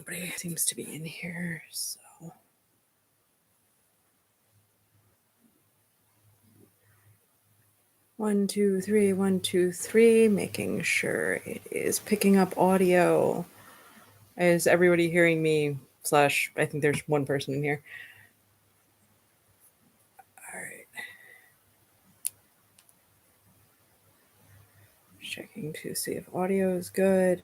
nobody seems to be in here, so. One, two, three, 1, 2, 3, making sure it is picking up audio. Is everybody hearing me? / I think there's one person in here. All right. Checking to see if audio is good.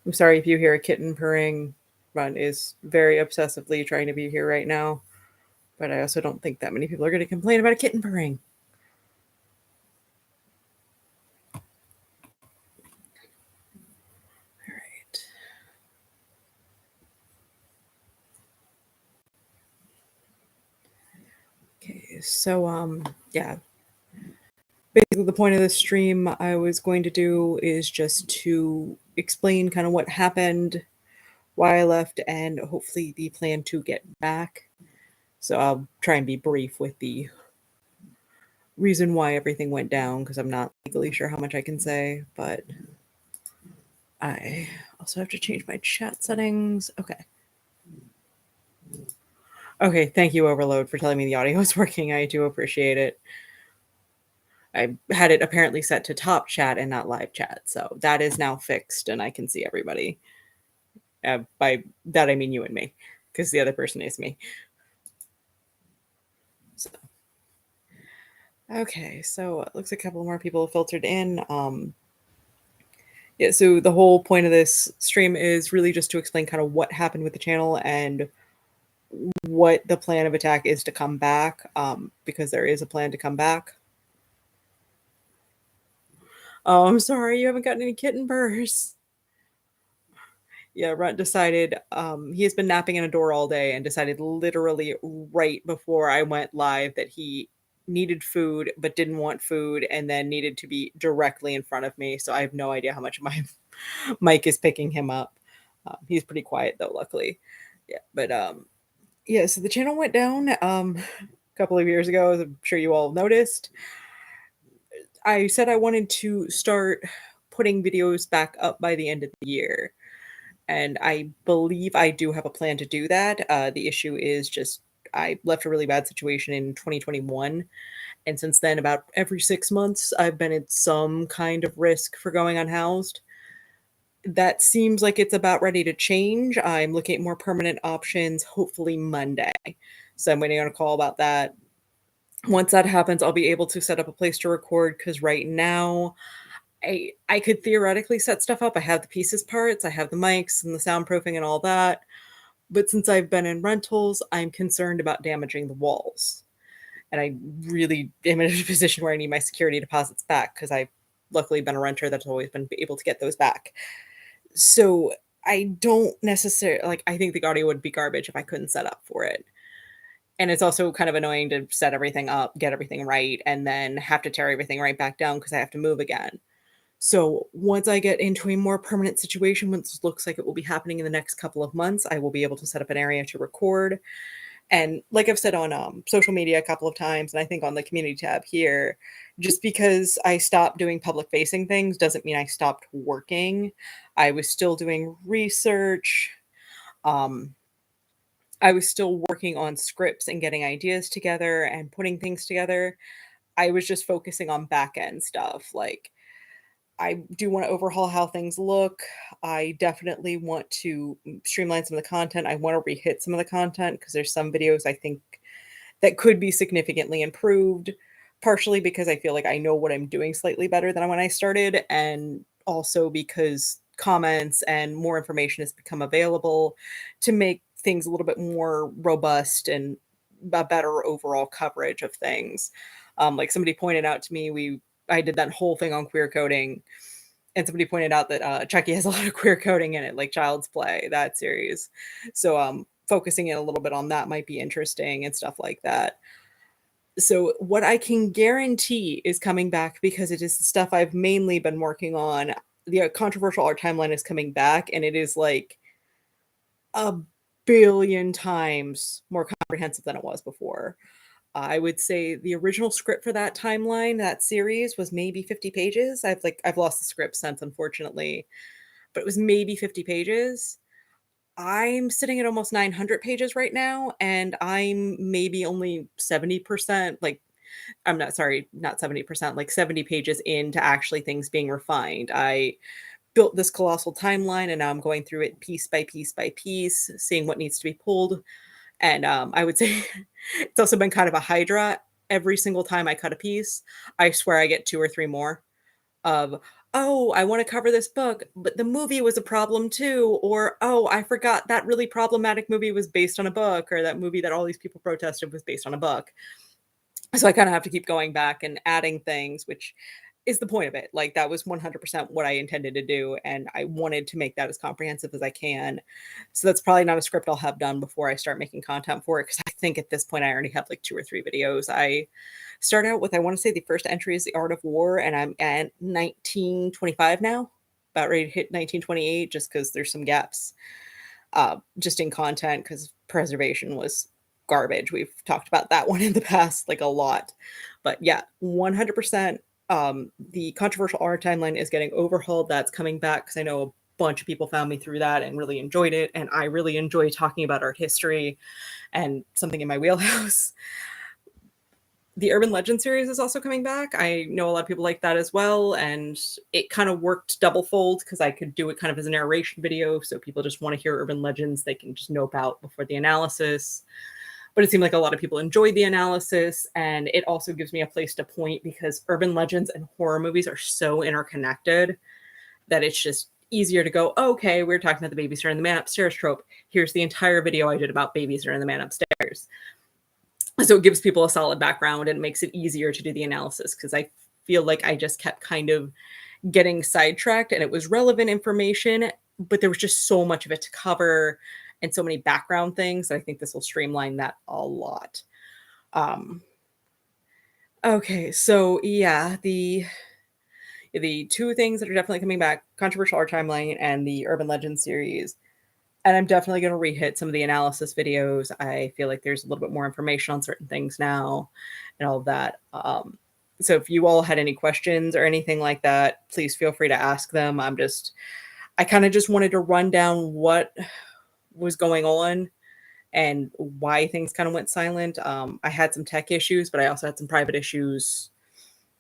I'm sorry if you hear a kitten purring. Ron is very obsessively trying to be here right now, but I also don't think that many people are going to complain about a kitten purring. All right. Okay, so yeah. Basically, the point of this stream I was going to do is just to explain kind of what happened, why I left, and hopefully the plan to get back. So I'll try and be brief with the reason why everything went down, because I'm not legally sure how much I can say, but I also have to change my chat settings. Okay. Okay, thank you, Overload, for telling me the audio is working. I do appreciate it. I had it apparently set to top chat and not live chat, so that is now fixed and I can see everybody. By that I mean you and me, because the other person is me. So. Okay, so it looks like a couple more people filtered in. Yeah, so the whole point of this stream is really just to explain kind of what happened with the channel and what the plan of attack is to come back, because there is a plan to come back. Oh, I'm sorry, you haven't gotten any kitten purrs. Yeah, Runt decided he has been napping in a door all day and decided literally right before I went live that he needed food but didn't want food and then needed to be directly in front of me. So I have no idea how much my mic is picking him up. He's pretty quiet though, luckily. Yeah, but yeah, so the channel went down a couple of years ago, as I'm sure you all noticed. I said I wanted to start putting videos back up by the end of the year. And I believe I do have a plan to do that. The issue is just I left a really bad situation in 2021. And since then, about every 6 months, I've been at some kind of risk for going unhoused. That seems like it's about ready to change. I'm looking at more permanent options, hopefully Monday. So I'm waiting on a call about that. Once that happens, I'll be able to set up a place to record, because right now I could theoretically set stuff up. I have the pieces parts, I have the mics and the soundproofing and all that. But since I've been in rentals, I'm concerned about damaging the walls. And I really am in a position where I need my security deposits back, because I've luckily been a renter that's always been able to get those back. So I don't necessarily, I think the audio would be garbage if I couldn't set up for it. And it's also kind of annoying to set everything up, get everything right, and then have to tear everything right back down because I have to move again. So once I get into a more permanent situation, which looks like it will be happening in the next couple of months, I will be able to set up an area to record. And like I've said on social media a couple of times, and I think on the community tab here, just because I stopped doing public facing things doesn't mean I stopped working. I was still doing research. I was still working on scripts and getting ideas together and putting things together. I was just focusing on back end stuff. Like, I do want to overhaul how things look. I definitely want to streamline some of the content. I want to rehit some of the content because there's some videos I think that could be significantly improved, partially because I feel like I know what I'm doing slightly better than when I started, and also because comments and more information has become available to make things a little bit more robust and a better overall coverage of things. Like somebody pointed out to me, I did that whole thing on queer coding, and somebody pointed out that Chucky has a lot of queer coding in it, like Child's Play, that series. So focusing in a little bit on that might be interesting and stuff like that. So what I can guarantee is coming back, because it is the stuff I've mainly been working on. The controversial art timeline is coming back, and it is like a billion times more comprehensive than it was before. I would say the original script for that timeline, that series, was maybe 50 pages. I've lost the script since, unfortunately. but it was maybe 50 pages. I'm sitting at almost 900 pages right now, and I'm maybe only 70%, like, I'm not sorry, not 70%, like 70 pages into actually things being refined. I built this colossal timeline, and now I'm going through it piece by piece by piece, seeing what needs to be pulled. And I would say it's also been kind of a hydra. Every single time I cut a piece, I swear I get two or three more of, "Oh, I wanna cover this book, but the movie was a problem too," or, "Oh, I forgot that really problematic movie was based on a book," or, "That movie that all these people protested was based on a book." So I kinda have to keep going back and adding things, which is the point of it. Like, that was 100% what I intended to do, and I wanted to make that as comprehensive as I can. So that's probably not a script I'll have done before I start making content for it, because I think at this point I already have, like, 2 or 3 videos. I start out with, I wanna say the first entry is The Art of War, and I'm at 1925 now, about ready to hit 1928 just because there's some gaps, just in content, because preservation was garbage. We've talked about that one in the past, like, a lot. But yeah, 100%, the controversial art timeline is getting overhauled. That's coming back because I know a bunch of people found me through that and really enjoyed it, and I really enjoy talking about art history and something in my wheelhouse. The Urban Legend series is also coming back. I know a lot of people like that as well, and it kind of worked double fold because I could do it kind of as a narration video, so people just want to hear urban legends they can just know about before the analysis. But it seemed like a lot of people enjoyed the analysis, and it also gives me a place to point because urban legends and horror movies are so interconnected that it's just easier to go, okay, we're talking about the babysitter and the man upstairs trope. Here's the entire video I did about babysitter and the man upstairs. So it gives people a solid background and makes it easier to do the analysis because I feel like I just kept kind of getting sidetracked and it was relevant information, but there was just so much of it to cover and so many background things that I think this will streamline that a lot. Um, okay, so yeah, the two things that are definitely coming back, controversial art timeline and the urban legend series. And I'm definitely going to rehit some of the analysis videos. I feel like there's a little bit more information on certain things now and all of that. So if you all had any questions or anything like that, please feel free to ask them. I kind of just wanted to run down what was going on and why things kind of went silent. I had some tech issues, but I also had some private issues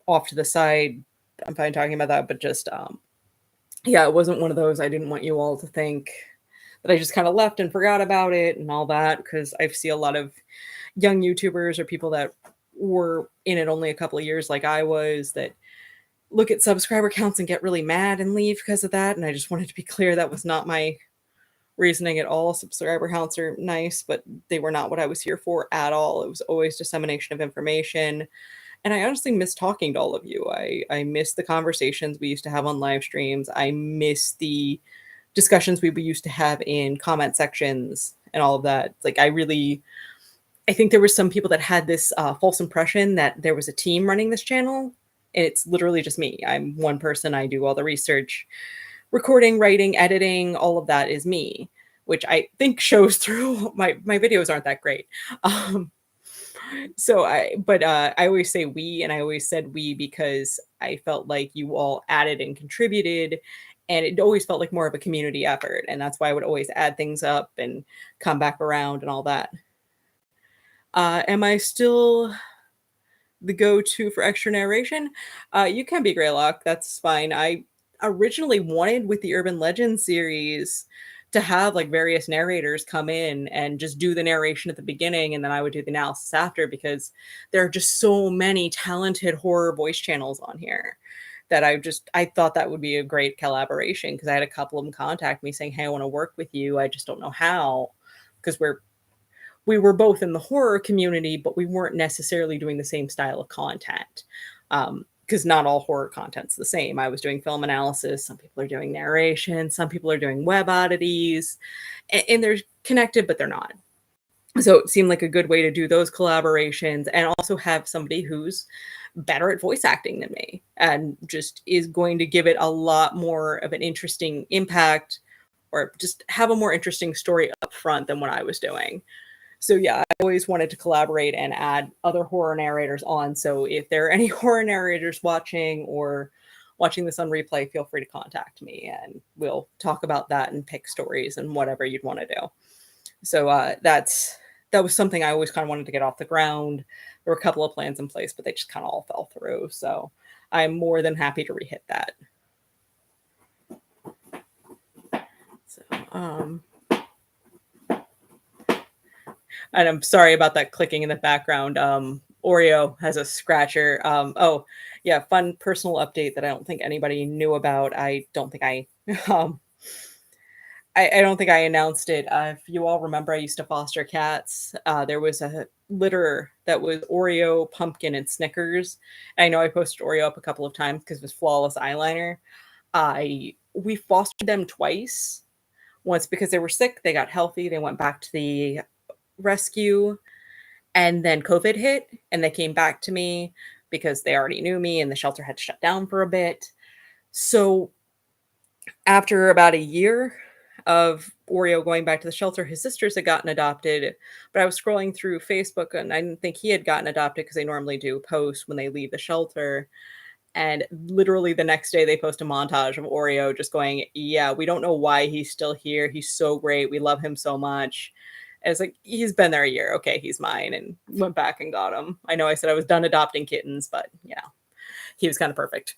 off to the side. I'm fine talking about that, but just, yeah, it wasn't one of those. I didn't want you all to think that I just kind of left and forgot about it and all that, because I see a lot of young YouTubers or people that were in it only a couple of years like I was that look at subscriber counts and get really mad and leave because of that. And I just wanted to be clear that was not my reasoning at all. Subscriber counts are nice, but they were not what I was here for at all. It was always dissemination of information. And I honestly miss talking to all of you. I miss the conversations we used to have on live streams. I miss the discussions we used to have in comment sections and all of that. Like, I think there were some people that had this false impression that there was a team running this channel, and it's literally just me. I'm one person. I do all the research, recording, writing, editing, all of that is me, which I think shows through. My videos aren't that great. Um, I always say we, and I always said we because I felt like you all added and contributed, and it always felt like more of a community effort, and that's why I would always add things up and come back around and all that. Am I still the go-to for extra narration? You can be Greylock, that's fine. I originally wanted with the Urban Legend series to have like various narrators come in and just do the narration at the beginning, and then I would do the analysis after, because there are just so many talented horror voice channels on here that I thought that would be a great collaboration, because I had a couple of them contact me saying, hey, I want to work with you, I just don't know how, because we were both in the horror community, but we weren't necessarily doing the same style of content. Because not all horror content's the same. I was doing film analysis. Some people are doing narration. Some people are doing web oddities. And they're connected, but they're not. So it seemed like a good way to do those collaborations and also have somebody who's better at voice acting than me and just is going to give it a lot more of an interesting impact, or just have a more interesting story up front than what I was doing. So yeah, I always wanted to collaborate and add other horror narrators on. So if there are any horror narrators watching or watching this on replay, feel free to contact me and we'll talk about that and pick stories and whatever you'd want to do. So that was something I always kind of wanted to get off the ground. There were a couple of plans in place, but they just kind of all fell through. So I'm more than happy to rehit that. So, and I'm sorry about that clicking in the background. Oreo has a scratcher. Oh, yeah, fun personal update that I don't think anybody knew about. I don't think um, I don't think I announced it. If you all remember, I used to foster cats. There was a litter that was Oreo, pumpkin, and Snickers. I know I posted Oreo up a couple of times because it was flawless eyeliner. We fostered them twice. Once because they were sick, they got healthy, they went back to the rescue, and then COVID hit, and they came back to me because they already knew me, and the shelter had to shut down for a bit. So after about a year of Oreo going back to the shelter, his sisters had gotten adopted, but I was scrolling through Facebook and I didn't think he had gotten adopted because they normally do post when they leave the shelter. And literally the next day they post a montage of Oreo just going, yeah, we don't know why he's still here. He's so great. We love him so much. And it's like, he's been there a year. Okay, he's mine. And went back and got him. I know I said I was done adopting kittens, but he was kind of perfect.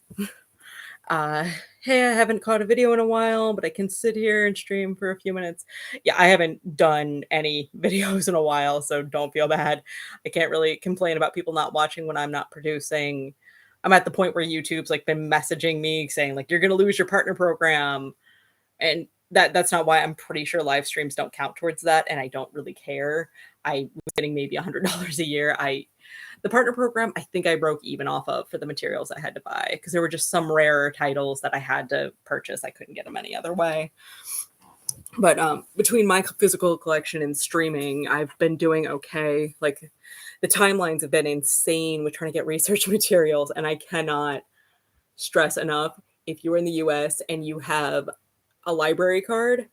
Hey, I haven't caught a video in a while, but I can sit here and stream for a few minutes. Yeah, I haven't done any videos in a while, so don't feel bad. I can't really complain about people not watching when I'm not producing. I'm at the point where YouTube's like been messaging me saying like you're gonna lose your partner program, and that's not why. I'm pretty sure live streams don't count towards that, and I don't really care. I was getting maybe $100 a year. The partner program, I think I broke even off of for the materials I had to buy because there were just some rarer titles that I had to purchase. I couldn't get them any other way. But between my physical collection and streaming, I've been doing okay. Like the timelines have been insane with trying to get research materials, and I cannot stress enough. If you're in the US and you have a library card,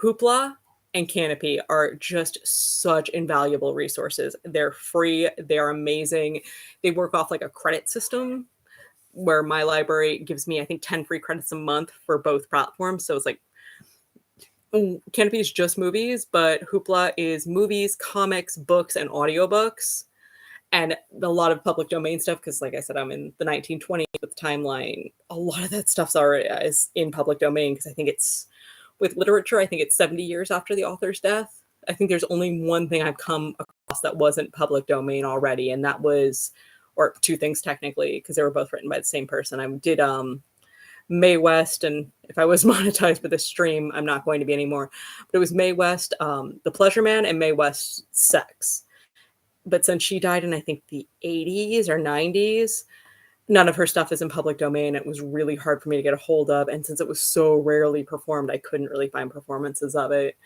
Hoopla and Canopy are just such invaluable resources. They're free, they're amazing. They work off like a credit system where my library gives me, I think, 10 free credits a month for both platforms. So it's like Canopy is just movies, but Hoopla is movies, comics, books, and audiobooks. And a lot of public domain stuff, because like I said, I'm in the 1920s with the timeline. A lot of that stuff's already is in public domain because I think it's with literature, I think it's 70 years after the author's death. I think there's only one thing I've come across that wasn't public domain already, and that was, or two things technically, because they were both written by the same person. I did Mae West, and if I was monetized with this stream, I'm not going to be anymore. But it was Mae West, The Pleasure Man, and Mae West, Sex. But since she died in, I think, the 80s or 90s, none of her stuff is in public domain. It was really hard for me to get a hold of. And since it was so rarely performed, I couldn't really find performances of it.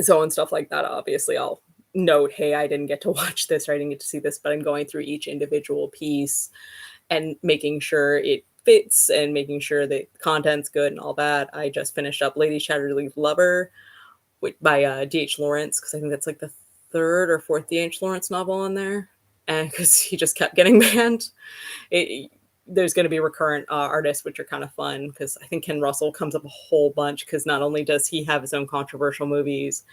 So, and stuff like that, obviously, I'll note, hey, I didn't get to watch this or I didn't get to see this, but I'm going through each individual piece and making sure it fits and making sure the content's good and all that. I just finished up Lady Chatterley's Lover by D.H. Lawrence, because I think that's like the third or fourth D.H. Lawrence novel in there, and because he just kept getting banned. There's going to be recurrent artists, which are kind of fun, because I think Ken Russell comes up a whole bunch, because not only does he have his own controversial movies,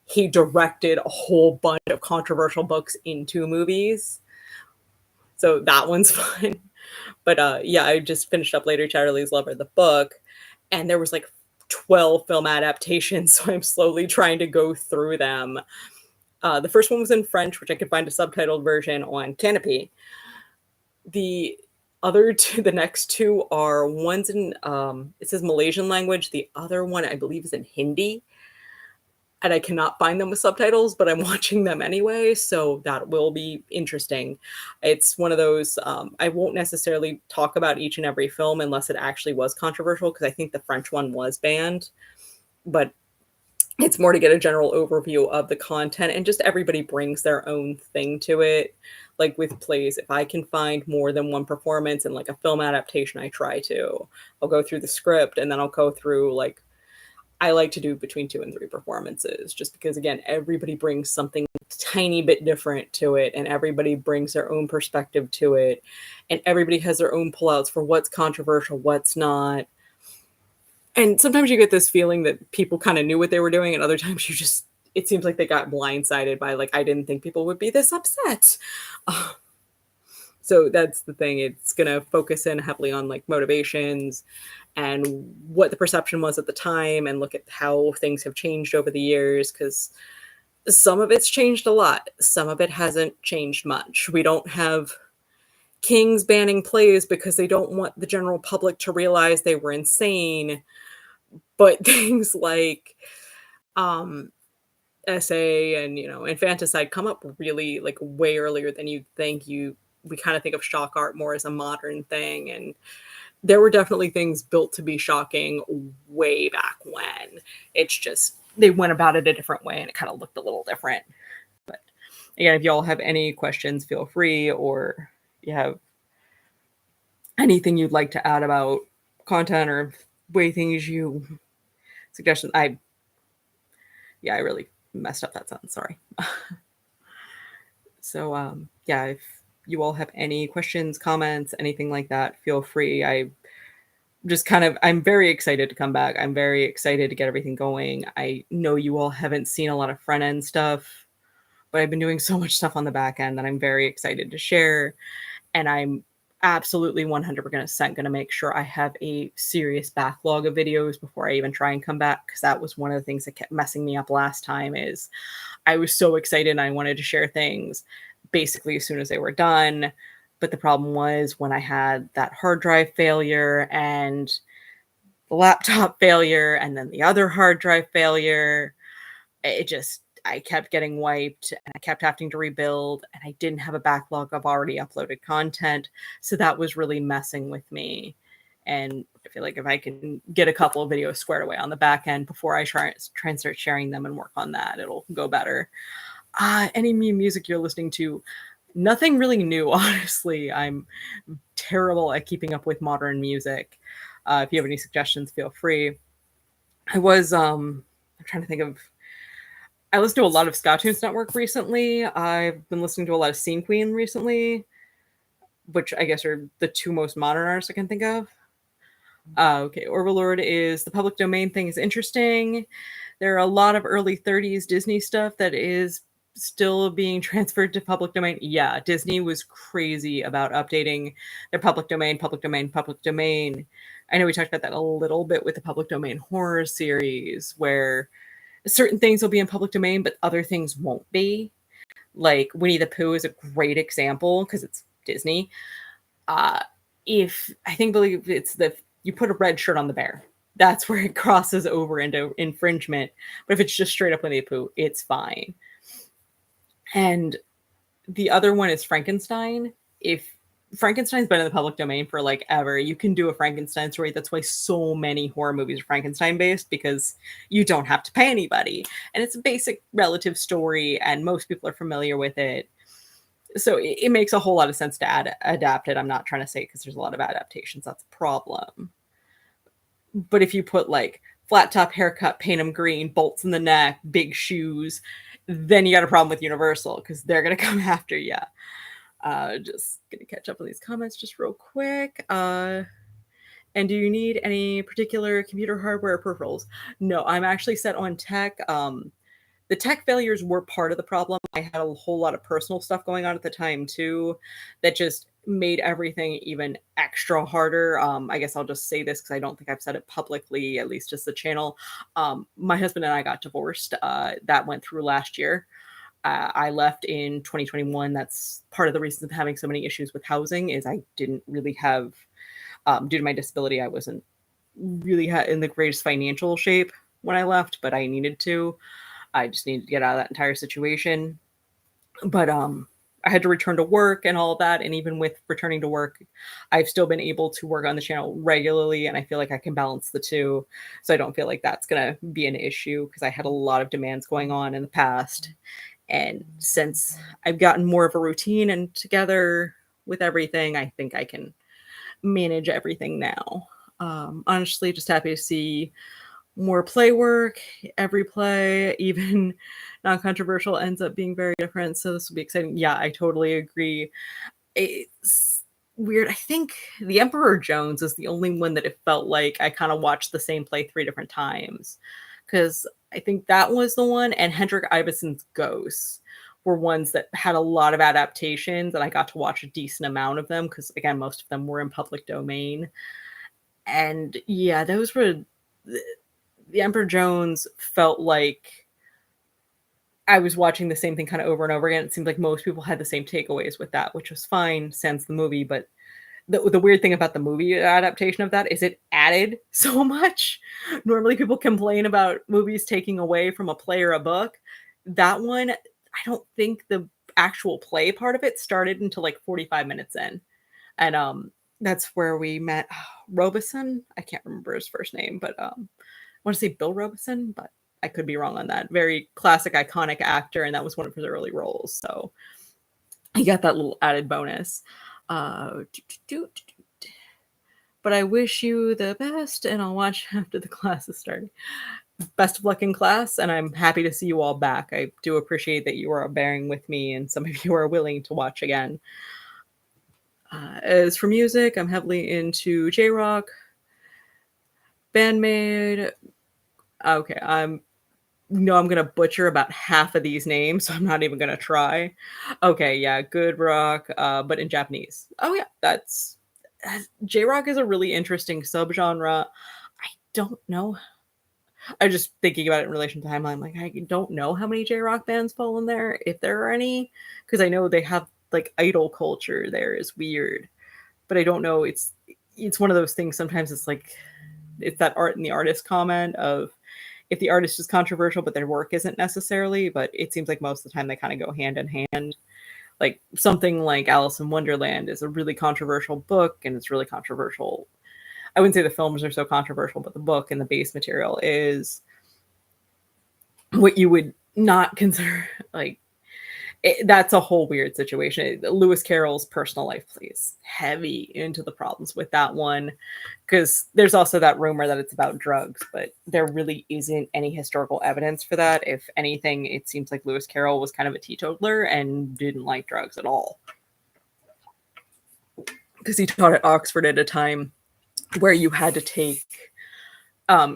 he directed a whole bunch of controversial books into movies. So that one's fun. But yeah, I just finished up Lady Chatterley's Lover, the book, and there was like 12 film adaptations, so I'm slowly trying to go through them. The first one was in French, which I could find a subtitled version on Canopy. The next two are one's in, it says Malaysian language. The other one, I believe, is in Hindi. And I cannot find them with subtitles, but I'm watching them anyway, so that will be interesting. It's one of those, I won't necessarily talk about each and every film unless it actually was controversial, because I think the French one was banned. But it's more to get a general overview of the content, and just everybody brings their own thing to it. Like with plays, if I can find more than one performance in like a film adaptation, I try to. I'll go through the script, and then I'll go through like, I like to do between 2 and 3 performances just because, again, everybody brings something tiny bit different to it, and everybody brings their own perspective to it, and everybody has their own pullouts for what's controversial, what's not. And sometimes you get this feeling that people kinda knew what they were doing, and other times you just it seems like they got blindsided by, like, "I didn't think people would be this upset." So that's the thing, it's gonna focus in heavily on, like, motivations and what the perception was at the time and look at how things have changed over the years. Because some of it's changed a lot, some of it hasn't changed much. We don't have kings banning plays because they don't want the general public to realize they were insane, but things like, um, SA and, infanticide come up really, like, way earlier than you'd think. We kinda think of shock art more as a modern thing, and there were definitely things built to be shocking way back when. It's just they went about it a different way, and it kinda looked a little different. But, again, if y'all have any questions, feel free, or you have anything you'd like to add about content or way things you suggestions. I really messed up that sentence, sorry. So, yeah, if you all have any questions, comments, anything like that, feel free. I'm very excited to come back. I'm very excited to get everything going. I know you all haven't seen a lot of front end stuff, but I've been doing so much stuff on the back end that I'm very excited to share. And I'm absolutely 100% going to make sure I have a serious backlog of videos before I even try and come back, because that was one of the things that kept messing me up last time. Is I was so excited and I wanted to share things basically as soon as they were done. But the problem was when I had that hard drive failure and the laptop failure and then the other hard drive failure, I kept getting wiped and I kept having to rebuild, and I didn't have a backlog of already uploaded content. So that was really messing with me. And I feel like if I can get a couple of videos squared away on the back end before I try and start sharing them and work on that, it'll go better. Any new music you're listening to? Nothing really new, honestly. I'm terrible at keeping up with modern music. If you have any suggestions, feel free. I'm trying to think of I listened to a lot of Ska Tunes Network recently. I've been listening to a lot of Scene Queen recently, which I guess are the two most modern artists I can think of. Okay, Overlord is the public domain thing is interesting. There are a lot of early 30s Disney stuff that is still being transferred to public domain. Yeah, Disney was crazy about updating their public domain, public domain, public domain. I know we talked about that a little bit with the public domain horror series, where certain things will be in public domain, but other things won't be. Like Winnie the Pooh is a great example because it's Disney. Uh, if I think believe it's the you put a red shirt on the bear, that's where it crosses over into infringement. But if it's just straight up Winnie the Pooh, it's fine. And the other one is Frankenstein. If Frankenstein's been in the public domain for like ever, you can do a Frankenstein story. That's why so many horror movies are Frankenstein based, because you don't have to pay anybody. And it's a basic relative story, and most people are familiar with it. So it makes a whole lot of sense to adapt it. I'm not trying to say because there's a lot of adaptations that's a problem. But if you put like flat top haircut, paint them green, bolts in the neck, big shoes, then you got a problem with Universal because they're going to come after you. Just going to catch up on these comments just real quick. And do you need any particular computer hardware or peripherals? No, I'm actually set on tech. The tech failures were part of the problem. I had a whole lot of personal stuff going on at the time too, that just made everything even extra harder. I guess I'll just say this because I don't think I've said it publicly, at least just the channel. My husband and I got divorced. That went through last year. I left in 2021. That's part of the reason of having so many issues with housing is I didn't really have, due to my disability, I wasn't really in the greatest financial shape when I left, but I needed to. I just needed to get out of that entire situation. But I had to return to work and all of that. And even with returning to work, I've still been able to work on the channel regularly. And I feel like I can balance the two. So I don't feel like that's going to be an issue because I had a lot of demands going on in the past. And since I've gotten more of a routine and together with everything, I think I can manage everything now. Honestly, just happy to see more play work. Every play, even non-controversial, ends up being very different. So this will be exciting. Yeah, I totally agree. It's weird. I think The Emperor Jones is the only one that it felt like I kind of watched the same play three different times. Because I think that was the one, and Hendrik Ibson's Ghosts were ones that had a lot of adaptations, and I got to watch a decent amount of them because, again, most of them were in public domain. And yeah, those were the Emperor Jones felt like I was watching the same thing kind of over and over again. It seemed like most people had the same takeaways with that, which was fine since the movie. But the weird thing about the movie adaptation of that is it added so much. Normally, people complain about movies taking away from a play or a book. That one, I don't think the actual play part of it started until like 45 minutes in. And that's where we met Robeson. I can't remember his first name, but I want to say Bill Robeson, but I could be wrong on that. Very classic, iconic actor, and that was one of his early roles. So he got that little added bonus. Uh, but I wish you the best, and I'll watch after the class is starting. Best of luck in class, and I'm happy to see you all back. I do appreciate that you are bearing with me, and some of you are willing to watch again. As for music, I'm heavily into J Rock, Bandmade. Okay, I'm gonna butcher about half of these names, so I'm not even gonna try. Okay, yeah, good rock, but in Japanese. Oh yeah, that's J rock is a really interesting subgenre. I don't know. I'm just thinking about it in relation to timeline. Like, I don't know how many J rock bands fall in there, if there are any, because I know they have like idol culture there is weird, but I don't know. It's one of those things. Sometimes it's like it's that art and the artist comment of if the artist is controversial, but their work isn't necessarily, but it seems like most of the time they kind of go hand in hand. Like something like Alice in Wonderland is a really controversial book and it's really controversial. I wouldn't say the films are so controversial, but the book and the base material is what you would not consider like that's a whole weird situation. Lewis Carroll's personal life plays heavy into the problems with that one because there's also that rumor that it's about drugs, but there really isn't any historical evidence for that. If anything, it seems like Lewis Carroll was kind of a teetotaler and didn't like drugs at all because he taught at Oxford at a time where you had to take,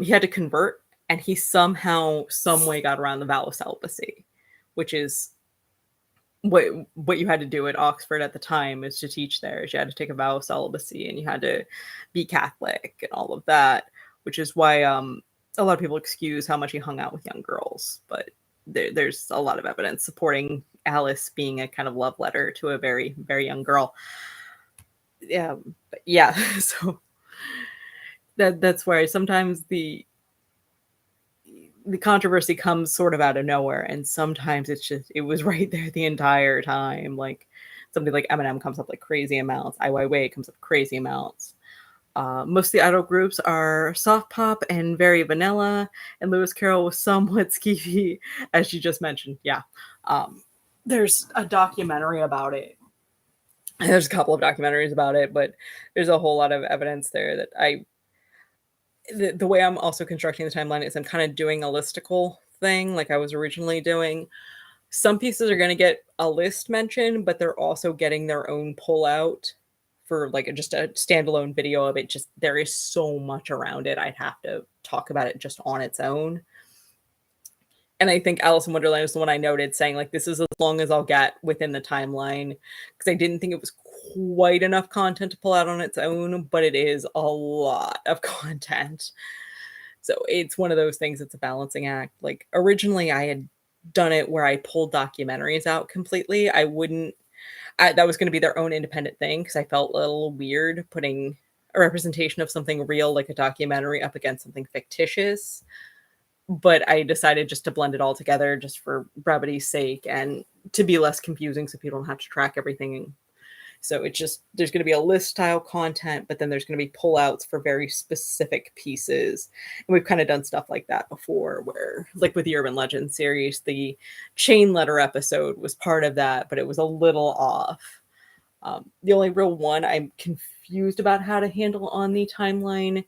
he had to convert, and he somehow, some way got around the vow of celibacy, which is what you had to do at Oxford at the time is to teach there is you had to take a vow of celibacy and you had to be Catholic and all of that, which is why a lot of people excuse how much he hung out with young girls, but there's a lot of evidence supporting Alice being a kind of love letter to a very, very young girl. Yeah, but yeah, so that's where sometimes the controversy comes sort of out of nowhere, and sometimes it was right there the entire time. Like something like Eminem comes up like crazy amounts, Ai Weiwei comes up crazy amounts. Most of the idol groups are soft pop and very vanilla, and Lewis Carroll was somewhat skeevy, as you just mentioned. Yeah, there's a documentary about it. There's a couple of documentaries about it, but there's a whole lot of evidence there that the way I'm also constructing the timeline is I'm kind of doing a listicle thing like I was originally doing. Some pieces are going to get a list mentioned, but they're also getting their own pullout for like just a standalone video of it. Just there is so much around it. I'd have to talk about it just on its own. And I think Alice in Wonderland is the one I noted saying like this is as long as I'll get within the timeline because I didn't think it was quite enough content to pull out on its own, but it is a lot of content. So it's one of those things, it's a balancing act. Like originally I had done it where I pulled documentaries out completely. That was going to be their own independent thing because I felt a little weird putting a representation of something real like a documentary up against something fictitious. But I decided just to blend it all together just for brevity's sake and to be less confusing so people don't have to track everything. So it's just there's going to be a list style content, but then there's going to be pullouts for very specific pieces. And we've kind of done stuff like that before, where like with the Urban Legends series, the chain letter episode was part of that, but it was a little off. The only real one I'm confused about how to handle on the timeline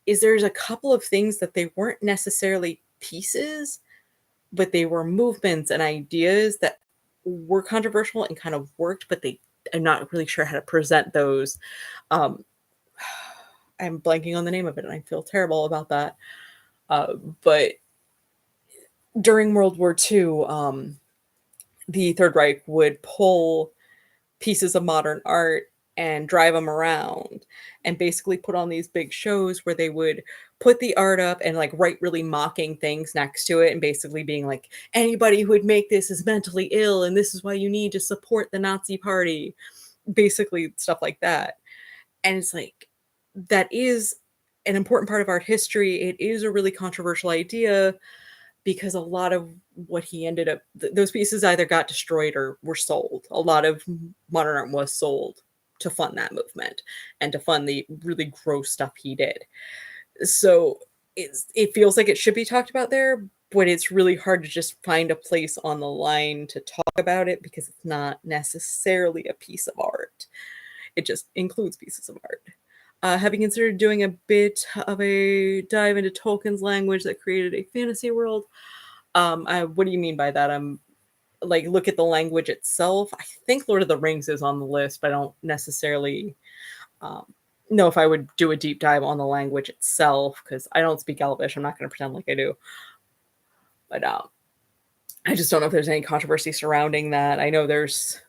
is there's a couple of things that they weren't necessarily pieces, but they were movements and ideas that were controversial and kind of worked, but I'm not really sure how to present those. Um, I'm blanking on the name of it, and I feel terrible about that. But during World War II, the Third Reich would pull pieces of modern art and drive them around and basically put on these big shows where they would put the art up and like write really mocking things next to it and basically being like, anybody who would make this is mentally ill and this is why you need to support the Nazi party, basically stuff like that. And it's like, that is an important part of art history. It is a really controversial idea because a lot of what he ended up those pieces either got destroyed or were sold. A lot of modern art was sold to fund that movement and to fund the really gross stuff he did. So it feels like it should be talked about there, but it's really hard to just find a place on the line to talk about it because it's not necessarily a piece of art. It just includes pieces of art. Have you considered doing a bit of a dive into Tolkien's language that created a fantasy world? What do you mean by that? I'm like, look at the language itself. I think Lord of the Rings is on the list, but I don't necessarily um, know if I would do a deep dive on the language itself because I don't speak Elvish. I'm not going to pretend like I do. But I just don't know if there's any controversy surrounding that. I know there was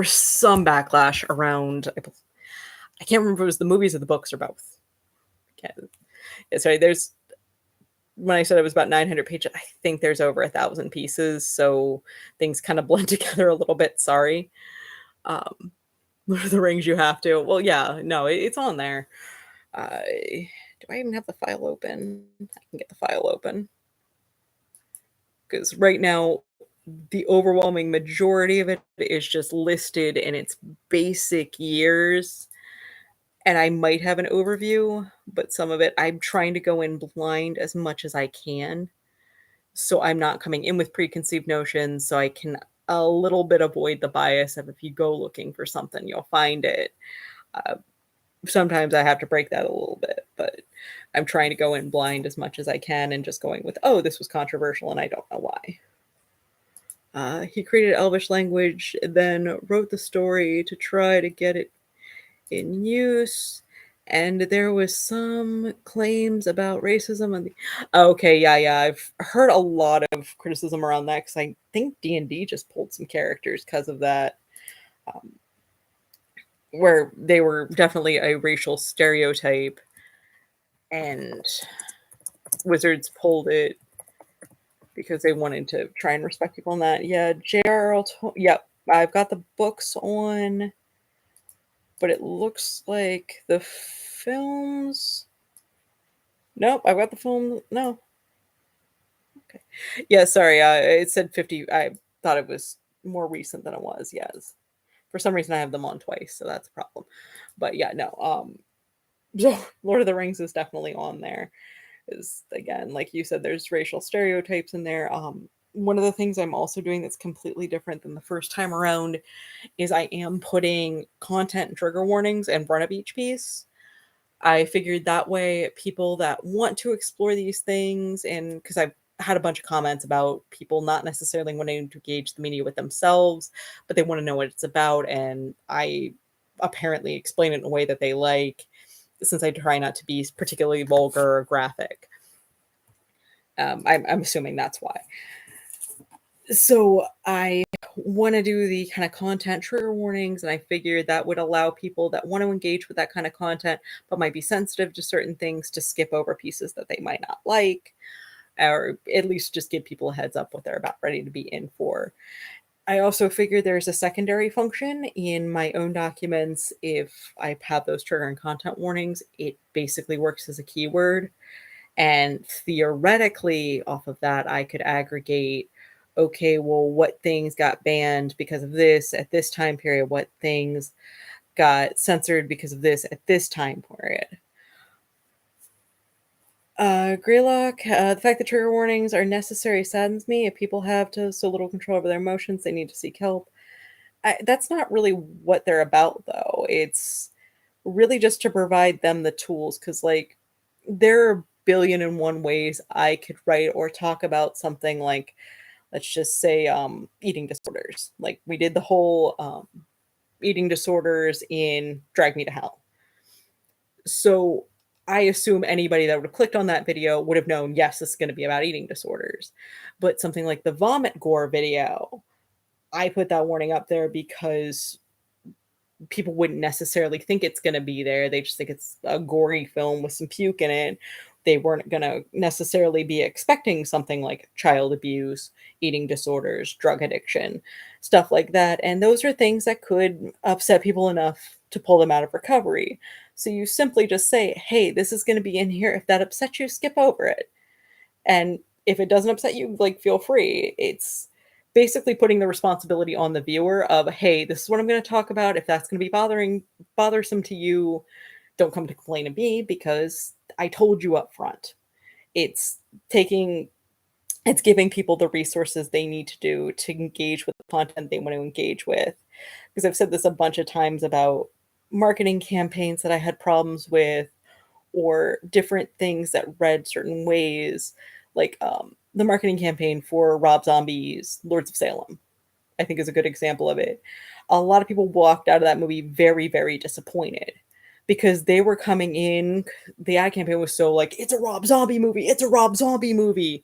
some backlash around. I can't remember if it was the movies or the books or both. Yeah, sorry, there's when I said it was about 900 pages, I think there's over 1,000 pieces, so things kind of blend together a little bit. Sorry. Um, Lord of the Rings, you have to. Well, yeah, no, it's on there. Do I even have the file open? I can get the file open because right now the overwhelming majority of it is just listed in its basic years. And I might have an overview, but some of it I'm trying to go in blind as much as I can. So I'm not coming in with preconceived notions, so I can a little bit avoid the bias of if you go looking for something, you'll find it. Uh, Sometimes I have to break that a little bit, but I'm trying to go in blind as much as I can and just going with, oh, this was controversial and I don't know why. He created Elvish language, then wrote the story to try to get it in use. And there was some claims about racism and okay, yeah, I've heard a lot of criticism around that because I think D&D just pulled some characters because of that, um, where they were definitely a racial stereotype, and Wizards pulled it because they wanted to try and respect people in that. Yeah, J.R.R. Yep, I've got the books on, but it looks like the films. Nope, I've got the film. No. Okay. Yeah, sorry. It said 50. I thought it was more recent than it was. Yes. For some reason, I have them on twice, so that's a problem. But yeah, no. Lord of the Rings is definitely on there. Is again, like you said, there's racial stereotypes in there. One of the things I'm also doing that's completely different than the first time around is I am putting content and trigger warnings in front of each piece. I figured that way people that want to explore these things, and because I've had a bunch of comments about people not necessarily wanting to engage the media with themselves, but they want to know what it's about, and I apparently explain it in a way that they like, since I try not to be particularly vulgar or graphic. I'm assuming that's why. So I want to do the kind of content trigger warnings, and I figured that would allow people that want to engage with that kind of content but might be sensitive to certain things to skip over pieces that they might not like, or at least just give people a heads up what they're about ready to be in for. I also figured there's a secondary function in my own documents. If I have those trigger and content warnings, it basically works as a keyword. And theoretically, off of that, I could aggregate, okay, well, what things got banned because of this at this time period? What things got censored because of this at this time period? Greylock, the fact that trigger warnings are necessary saddens me. If people have so little control over their emotions, they need to seek help. That's not really what they're about, though. It's really just to provide them the tools, because, like, there are a billion and one ways I could write or talk about something like, let's just say, eating disorders. Like, we did the whole, eating disorders in Drag Me to Hell. So, I assume anybody that would have clicked on that video would have known, yes, this is gonna be about eating disorders. But something like the vomit gore video, I put that warning up there because people wouldn't necessarily think it's gonna be there. They just think it's a gory film with some puke in it. They weren't gonna necessarily be expecting something like child abuse, eating disorders, drug addiction, stuff like that. And those are things that could upset people enough to pull them out of recovery. So you simply just say, hey, this is gonna be in here. If that upsets you, skip over it. And if it doesn't upset you, like, feel free. It's basically putting the responsibility on the viewer of, "Hey, this is what I'm gonna talk about. If that's gonna be bothersome to you, don't come to complain to me because I told you up front." It's taking it's giving people the resources they need to do to engage with the content they want to engage with. Because I've said this a bunch of times about marketing campaigns that I had problems with or different things that read certain ways, like, the marketing campaign for Rob Zombie's Lords of Salem, I think is a good example of it. A lot of people walked out of that movie very, very disappointed because they were coming in the ad campaign was so like, "It's a Rob Zombie movie, it's a Rob Zombie movie,"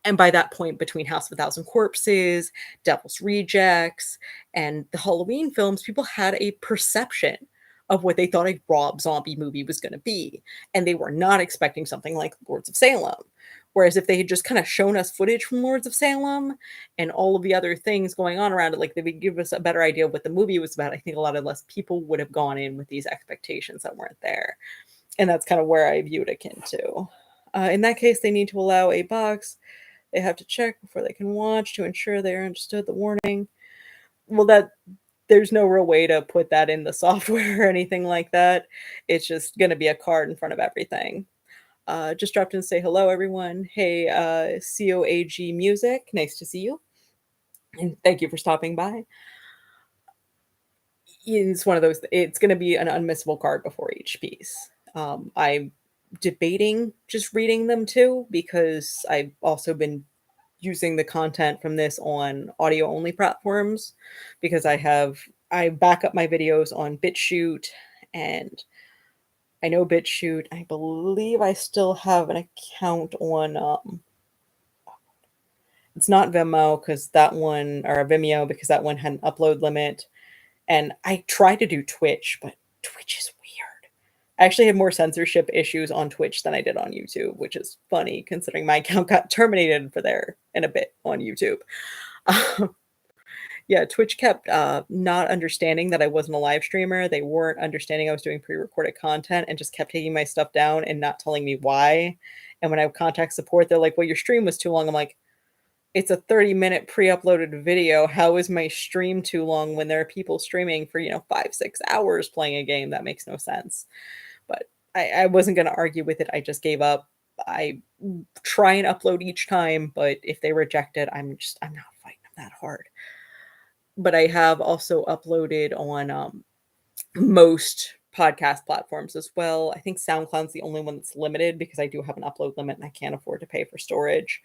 and by that point, between House of a Thousand Corpses, Devil's Rejects, and the Halloween films, people had a perception of what they thought a Rob Zombie movie was gonna be, and they were not expecting something like Lords of Salem. Whereas if they had just kinda shown us footage from Lords of Salem and all of the other things going on around it, like, they would give us a better idea of what the movie was about, I think a lot of less people would have gone in with these expectations that weren't there, and that's kinda where I view it akin to. In that case, they need to allow a box they have to check before they can watch to ensure they understood the warning. Well, that there's no real way to put that in the software or anything like that. It's just gonna be a card in front of everything. Just dropped in to say hello, everyone. Hey, COAG Music, nice to see you, and thank you for stopping by. It's one of those it's gonna be an unmissable card before each piece. I'm debating just reading them too because I've also been using the content from this on audio only platforms because I back up my videos on BitChute and I know BitChute. I believe I still have an account on it's not Vimeo because that one or Vimeo because that one had an upload limit. And I tried to do Twitch, but Twitch is weird. I actually had more censorship issues on Twitch than I did on YouTube, which is funny considering my account got terminated for there in a bit on YouTube. Yeah, Twitch kept, not understanding that I wasn't a live streamer. They weren't understanding I was doing pre-recorded content and just kept taking my stuff down and not telling me why. And when I would contact support, they're like, "Well, your stream was too long." I'm like, "It's a 30-minute pre-uploaded video. How is my stream too long when there are people streaming for, 5, 6 hours playing a game? That makes no sense." But I wasn't gonna argue with it. I just gave up. I try and upload each time, but if they reject it, I'm not fighting them that hard. But I have also uploaded on, most podcast platforms as well. I think SoundCloud's the only one that's limited because I do have an upload limit and I can't afford to pay for storage.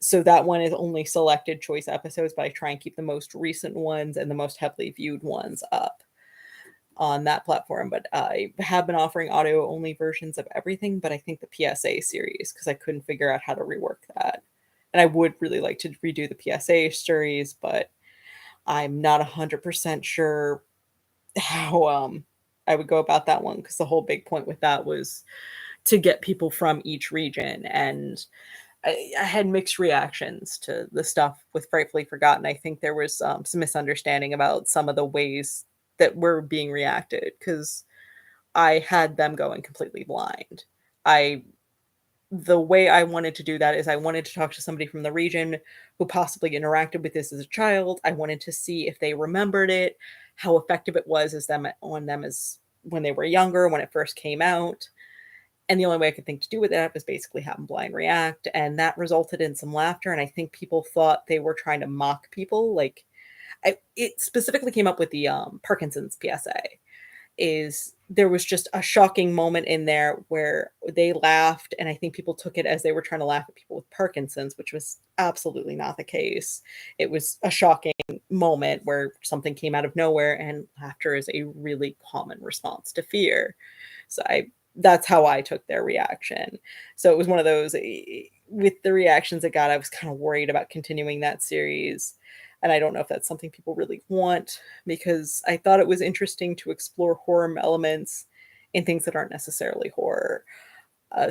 So that one is only selected choice episodes, but I try and keep the most recent ones and the most heavily viewed ones up on that platform. But I have been offering audio only versions of everything, but I think the PSA series, because I couldn't figure out how to rework that. And I would really like to redo the PSA series, but I'm not 100% sure how I would go about that one because the whole big point with that was to get people from each region and I had mixed reactions to the stuff with Frightfully Forgotten. I think there was some misunderstanding about some of the ways that were being reacted because I had them going completely blind. I the way I wanted to do that is I wanted to talk to somebody from the region who possibly interacted with this as a child. I wanted to see if they remembered it, how effective it was as them on them as when they were younger, when it first came out. And the only way I could think to do with that was basically have them blind react, and that resulted in some laughter, and I think people thought they were trying to mock people, like, it specifically came up with the, Parkinson's PSA, is there was just a shocking moment in there where they laughed, and I think people took it as they were trying to laugh at people with Parkinson's, which was absolutely not the case. It was a shocking moment where something came out of nowhere, and laughter is a really common response to fear. So I that's how I took their reaction. So it was one of those with the reactions it got, I was kind of worried about continuing that series. And I don't know if that's something people really want because I thought it was interesting to explore horror elements in things that aren't necessarily horror.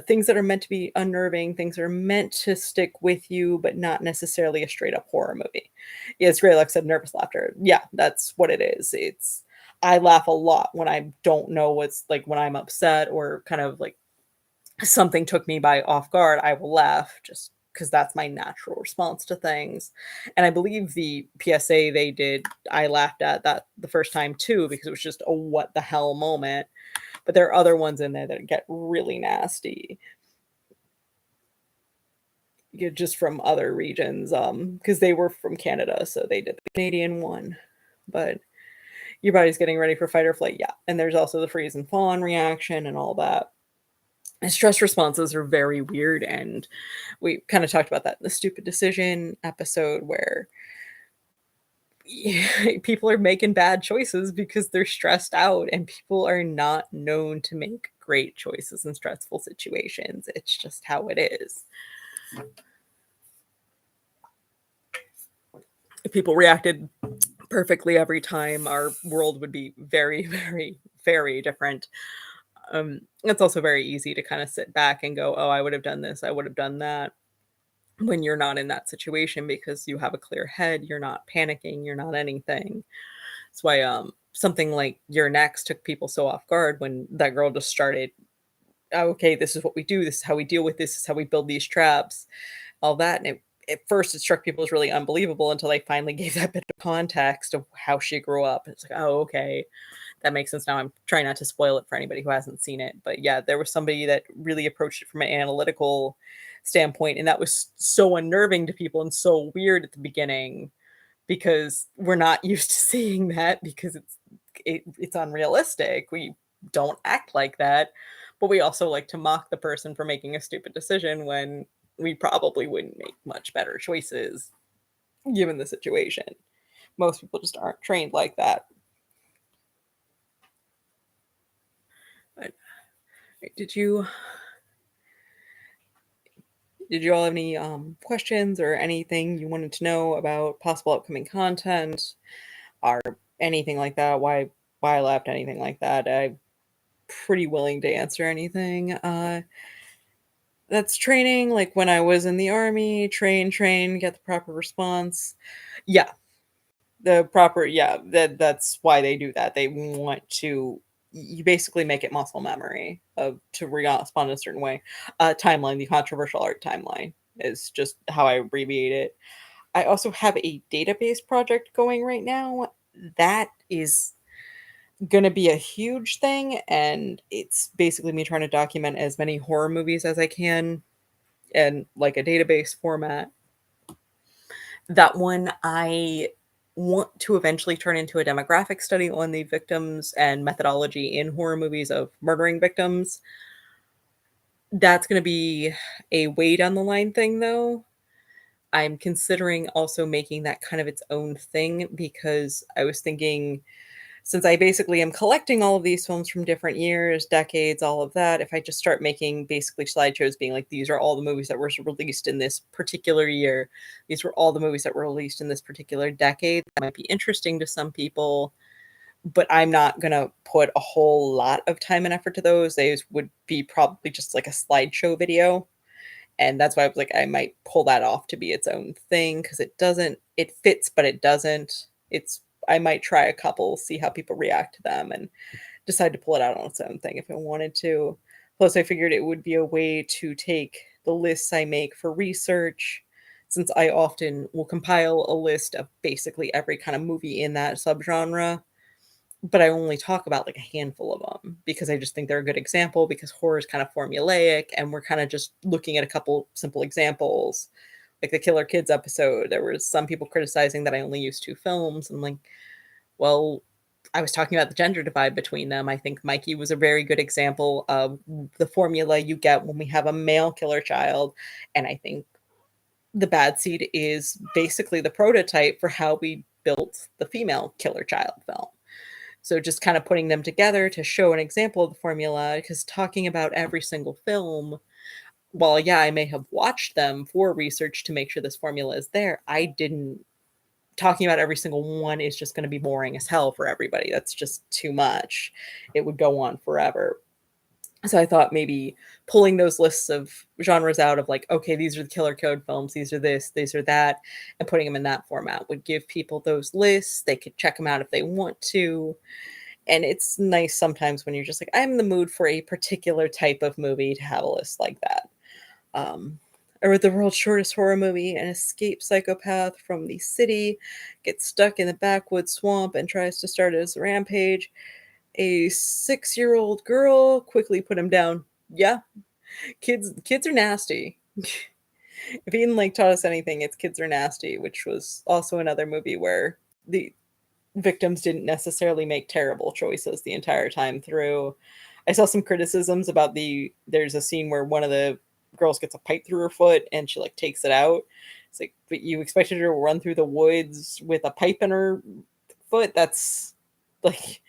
Things that are meant to be unnerving, things that are meant to stick with you, but not necessarily a straight up horror movie. Yeah, it's great. Like I said, nervous laughter. Yeah, that's what it is. I laugh a lot when I don't know what's like when I'm upset or kind of like something took me by off guard, I will laugh just because that's my natural response to things. And I believe the PSA they did, I laughed at that the first time too, because it was just a what the hell moment. But there are other ones in there that get really nasty, just from other regions, because they were from Canada, so they did the Canadian one. But your body's getting ready for fight or flight, yeah. And there's also the freeze and fawn reaction and all that. And stress responses are very weird, and we kind of talked about that in the stupid decision episode where people are making bad choices because they're stressed out, and people are not known to make great choices in stressful situations. It's just how it is. If people reacted perfectly every time, our world would be very, very, very different. It's also very easy to kind of sit back and go, oh, I would have done this, I would have done that when you're not in that situation because you have a clear head, you're not panicking, you're not anything. That's why something like You're Next took people so off guard when that girl just started, "Oh, okay, this is what we do, this is how we deal with this is how we build these traps, all that. And at first it struck people as really unbelievable until they finally gave that bit of context of how she grew up. It's like, oh, okay, that makes sense now. I'm trying not to spoil it for anybody who hasn't seen it. But yeah, there was somebody that really approached it from an analytical standpoint, and that was so unnerving to people and so weird at the beginning because we're not used to seeing that because it's unrealistic. We don't act like that, but we also like to mock the person for making a stupid decision when we probably wouldn't make much better choices given the situation. Most people just aren't trained like that. But did you did you all have any questions or anything you wanted to know about possible upcoming content or anything like that? Why I left anything like that? I'm pretty willing to answer anything. That's training, like when I was in the army, train, get the proper response. Yeah, that's why they do that. They want to you basically make it muscle memory of to respond in a certain way. Timeline, the controversial art timeline is just how I abbreviate it. I also have a database project going right now. That is gonna be a huge thing, and it's basically me trying to document as many horror movies as I can in like a database format. That one I want to eventually turn into a demographic study on the victims and methodology in horror movies of murdering victims. That's going to be a way down the line thing, though. I'm considering also making that kind of its own thing because I was thinking since I basically am collecting all of these films from different years, decades, all of that, if I just start making basically slideshows being like, these are all the movies that were released in this particular year, these were all the movies that were released in this particular decade, that might be interesting to some people, but I'm not going to put a whole lot of time and effort to those. Those would be probably just like a slideshow video. And that's why I was like, I might pull that off to be its own thing because it fits, but it doesn't. I might try a couple, see how people react to them, and decide to pull it out on its own thing if I wanted to. Plus, I figured it would be a way to take the lists I make for research, since I often will compile a list of basically every kind of movie in that subgenre, but I only talk about like a handful of them because I just think they're a good example because horror is kind of formulaic and we're kind of just looking at a couple simple examples. Like the Killer Kids episode, there was some people criticizing that I only used two films. I'm like, well, I was talking about the gender divide between them. I think Mikey was a very good example of the formula you get when we have a male killer child, and I think The Bad Seed is basically the prototype for how we built the female killer child film. So just kind of putting them together to show an example of the formula, because talking about every single film, while yeah, I may have watched them for research to make sure this formula is there, I didn't talking about every single one is just going to be boring as hell for everybody. That's just too much. It would go on forever. So I thought maybe pulling those lists of genres out of like, okay, these are the killer code films, these are this, these are that, and putting them in that format would give people those lists. They could check them out if they want to. And it's nice sometimes when you're just like, I'm in the mood for a particular type of movie to have a list like that. Um, or the world's shortest horror movie, an escaped psychopath from the city gets stuck in the backwoods swamp and tries to start his rampage. A 6-year-old girl quickly put him down. Yeah, kids are nasty. If Eden Lake taught us anything, it's kids are nasty, which was also another movie where the victims didn't necessarily make terrible choices the entire time through. I saw some criticisms about there's a scene where one of the girls gets a pipe through her foot and she like takes it out. It's like, but you expected her to run through the woods with a pipe in her foot? That's like,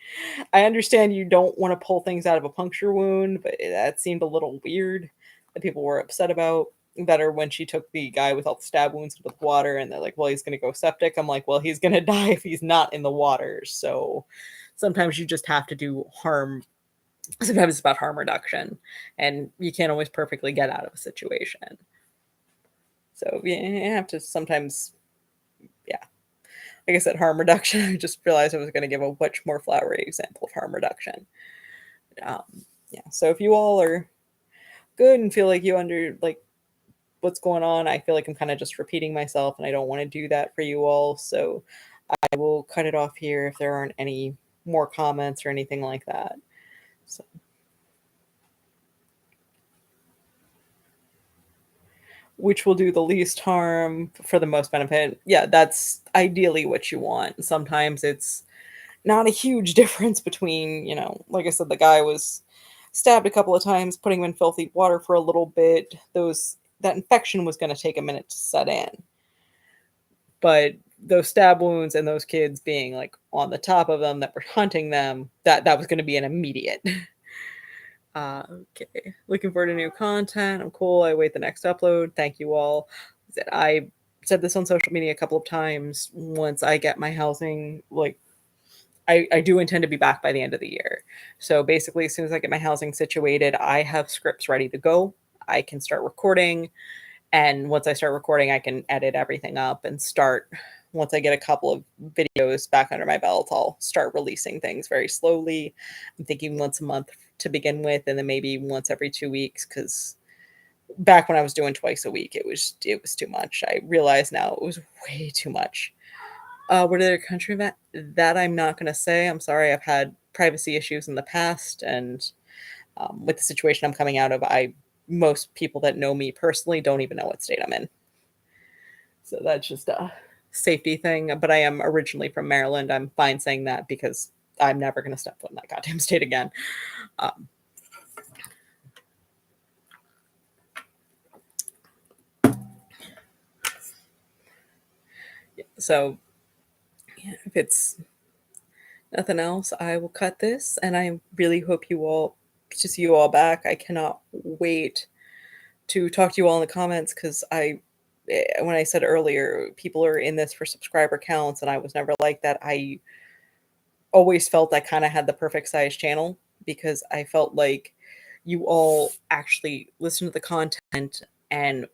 I understand you don't want to pull things out of a puncture wound, but that seemed a little weird that people were upset about. Better when she took the guy with all the stab wounds into the water and they're like, well, he's going to go septic. I'm like, well, he's going to die if he's not in the water. So sometimes you just have to do harm. Sometimes it's about harm reduction and you can't always perfectly get out of a situation. So you have to sometimes, yeah. Like I said, harm reduction. I just realized I was going to give a much more flowery example of harm reduction. Yeah. So if you all are good and feel like you like what's going on, I feel like I'm kind of just repeating myself and I don't want to do that for you all. So I will cut it off here if there aren't any more comments or anything like that. So, which will do the least harm for the most benefit. Yeah, that's ideally what you want. Sometimes it's not a huge difference between, like I said, the guy was stabbed a couple of times, putting him in filthy water for a little bit. That infection was going to take a minute to set in. But those stab wounds and those kids being like on the top of them that were hunting them, that was going to be an immediate. Okay, looking forward to new content. I'm cool. I wait the next upload. Thank you all. I said this on social media a couple of times. Once I get my housing, like I do intend to be back by the end of the year. So basically, as soon as I get my housing situated, I have scripts ready to go. I can start recording. And once I start recording, I can edit everything up and start. Once I get a couple of videos back under my belt, I'll start releasing things very slowly. I'm thinking once a month to begin with, and then maybe once every 2 weeks, because back when I was doing twice a week, it was too much. I realize now it was way too much. What other country that I'm not going to say. I'm sorry. I've had privacy issues in the past, and with the situation I'm coming out of, most people that know me personally don't even know what state I'm in. So that's just a safety thing. But I am originally from Maryland. I'm fine saying that because I'm never going to step foot in that goddamn state again. So if it's nothing else, I will cut this, and I really hope to see you all back. I cannot wait to talk to you all in the comments because when I said earlier, people are in this for subscriber counts, and I was never like that. I always felt I kind of had the perfect size channel because I felt like you all actually listen to the content, and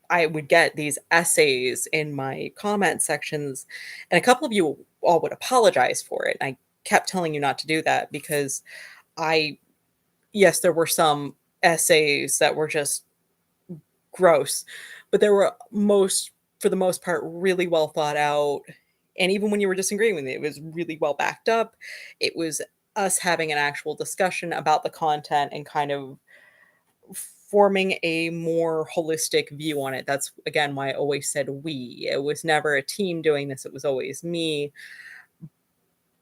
I would get these essays in my comment sections, and a couple of you all would apologize for it. And I kept telling you not to do that because yes, there were some essays that were just gross, but there were for the most part, really well thought out. And even when you were disagreeing with it was really well backed up. It was us having an actual discussion about the content and kind of forming a more holistic view on it. That's again why I always said we. It was never a team doing this, it was always me.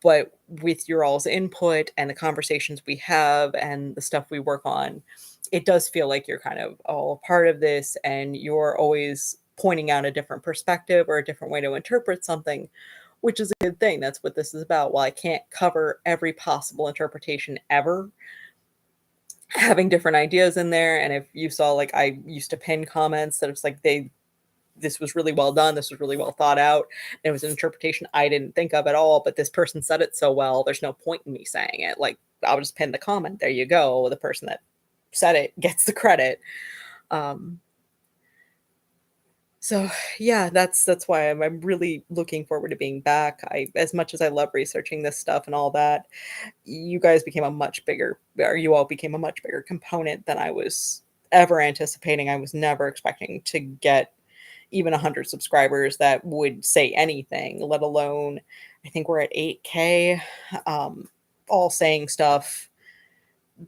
But with your all's input and the conversations we have and the stuff we work on, it does feel like you're kind of all a part of this and you're always pointing out a different perspective or a different way to interpret something, which is a good thing. That's what this is about. While I can't cover every possible interpretation ever, having different ideas in there. And if you saw, like, I used to pin comments that it's like this was really well done, this was really well thought out. And it was an interpretation I didn't think of at all, but this person said it so well, there's no point in me saying it. Like, I'll just pin the comment. There you go. The person that said it gets the credit. Um, so yeah, that's why I'm really looking forward to being back. I As much as I love researching this stuff and all that, you guys became a much bigger or you all became a much bigger component than I was ever anticipating. I was never expecting to get even 100 subscribers that would say anything, let alone I think we're at 8K, all saying stuff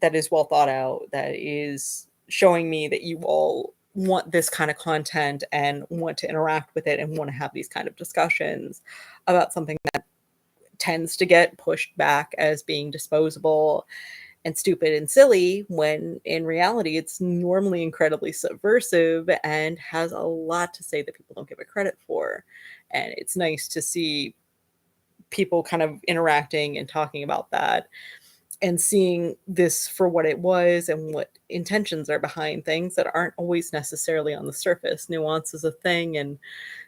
that is well thought out, that is showing me that you all want this kind of content and want to interact with it and want to have these kind of discussions about something that tends to get pushed back as being disposable and stupid and silly when in reality it's normally incredibly subversive and has a lot to say that people don't give it credit for. And it's nice to see people kind of interacting and talking about that and seeing this for what it was and what intentions are behind things that aren't always necessarily on the surface. Nuance is a thing, and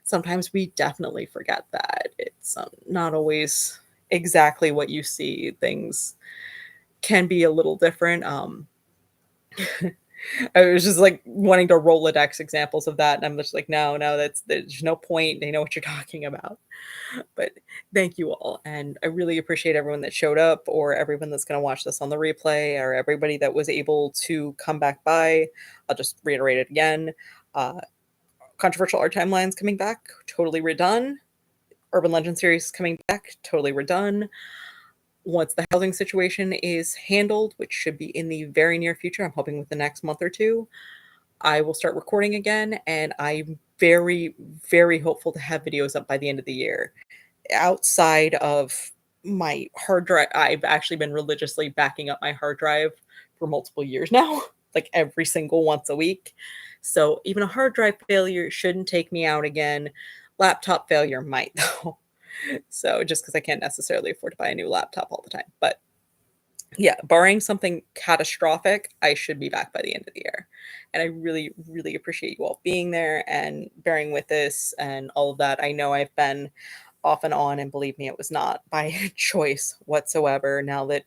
sometimes we definitely forget that. It's not always exactly what you see. Things can be a little different. I was just like wanting to Rolodex examples of that, and I'm just like, no, no, there's no point. They know what you're talking about. But thank you all, and I really appreciate everyone that showed up, or everyone that's going to watch this on the replay, or everybody that was able to come back by. I'll just reiterate it again. Uh, Controversial Art Timelines coming back, totally redone. Urban Legend series coming back, totally redone. Once the housing situation is handled, which should be in the very near future, I'm hoping with the next month or two, I will start recording again. And I'm very, very hopeful to have videos up by the end of the year. Outside of my hard drive, I've actually been religiously backing up my hard drive for multiple years now, like every single once a week. So even a hard drive failure shouldn't take me out again. Laptop failure might, though. So just because I can't necessarily afford to buy a new laptop all the time. But yeah, barring something catastrophic, I should be back by the end of the year. And I really, really appreciate you all being there and bearing with this and all of that. I know I've been off and on, and believe me, it was not by choice whatsoever. Now that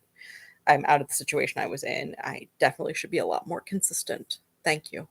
I'm out of the situation I was in, I definitely should be a lot more consistent. Thank you.